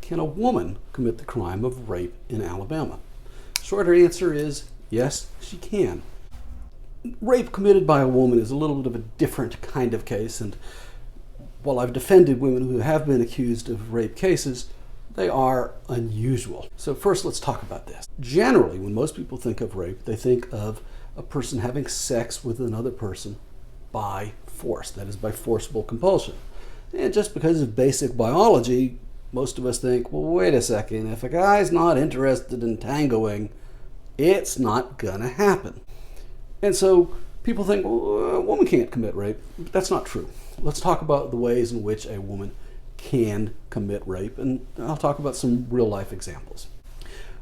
can a woman commit the crime of rape in Alabama? Shorter answer is yes, she can. Rape committed by a woman is a little bit of a different kind of case, and while I've defended women who have been accused of rape cases, they are unusual. So first, let's talk about this. Generally, when most people think of rape, they think of a person having sex with another person by force, that is, by forcible compulsion. And just because of basic biology, most of us think, well, wait a second, if a guy's not interested in tangoing, it's not gonna happen. And so people think, well, a woman can't commit rape. But that's not true. Let's talk about the ways in which a woman can commit rape, and I'll talk about some real-life examples.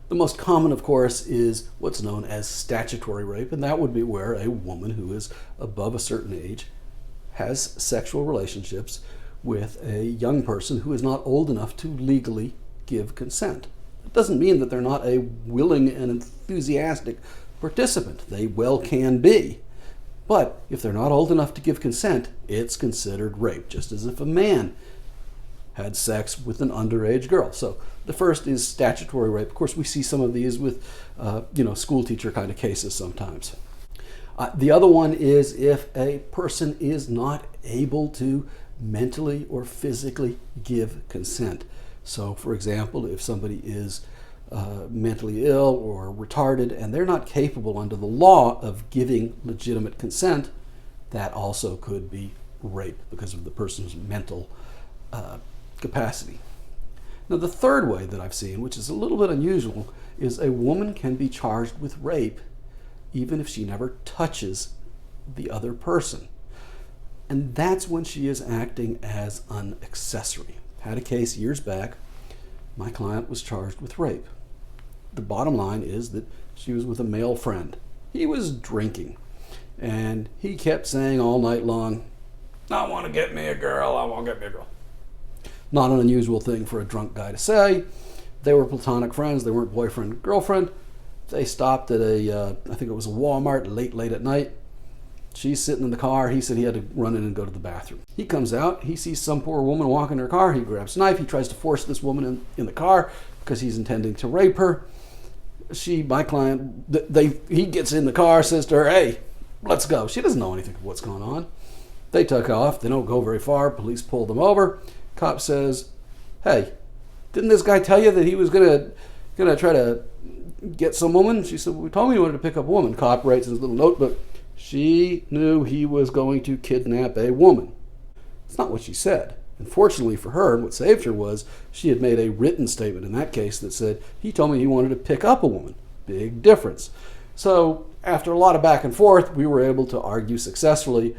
The most common, of course, is what's known as statutory rape, and that would be where a woman who is above a certain age has sexual relationships with a young person who is not old enough to legally give consent. It doesn't mean that they're not a willing and enthusiastic participant. They well can be. But if they're not old enough to give consent, it's considered rape, just as if a man had sex with an underage girl. So the first is statutory rape. Of course, we see some of these with, school teacher kind of cases sometimes. The other one is if a person is not able to mentally or physically give consent. So, for example, if somebody is mentally ill or retarded and they're not capable under the law of giving legitimate consent, that also could be rape because of the person's mental capacity. Now, the third way that I've seen, which is a little bit unusual, is a woman can be charged with rape even if she never touches the other person. And that's when she is acting as an accessory. Had a case years back. My client was charged with rape. The bottom line is that she was with a male friend. He was drinking, and he kept saying all night long, "I want to get me a girl, I want to get me a girl." Not an unusual thing for a drunk guy to say. They were platonic friends. They weren't boyfriend and girlfriend. They stopped at I think it was a Wal-Mart late at night. She's sitting in the car. He said he had to run in and go to the bathroom. He comes out. He sees some poor woman walking in her car. He grabs a knife. He tries to force this woman in the car because he's intending to rape her. My client, he gets in the car, says to her, "Hey, let's go." She doesn't know anything of what's going on. They took off. They don't go very far. Police pull them over. Cop says, "Hey, didn't this guy tell you that he was gonna try to get some woman?" She said, "We told me he wanted to pick up a woman." Cop writes in his little notebook, "She knew he was going to kidnap a woman." It's not what she said. And fortunately for her, what saved her was she had made a written statement in that case that said, "He told me he wanted to pick up a woman." Big difference. So after a lot of back and forth, we were able to argue successfully,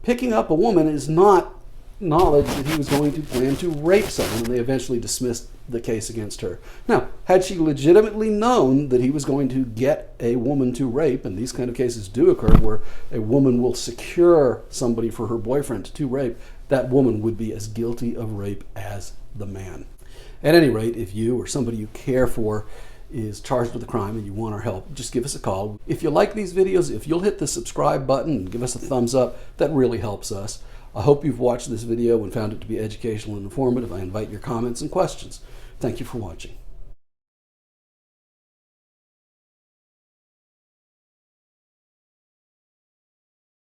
picking up a woman is not knowledge that he was going to plan to rape someone, and they eventually dismissed the case against her. Now, had she legitimately known that he was going to get a woman to rape, and these kind of cases do occur where a woman will secure somebody for her boyfriend to rape, that woman would be as guilty of rape as the man. At any rate, if you or somebody you care for is charged with a crime and you want our help, just give us a call. If you like these videos, if you'll hit the subscribe button and give us a thumbs up, that really helps us. I hope you've watched this video and found it to be educational and informative. I invite your comments and questions. Thank you for watching.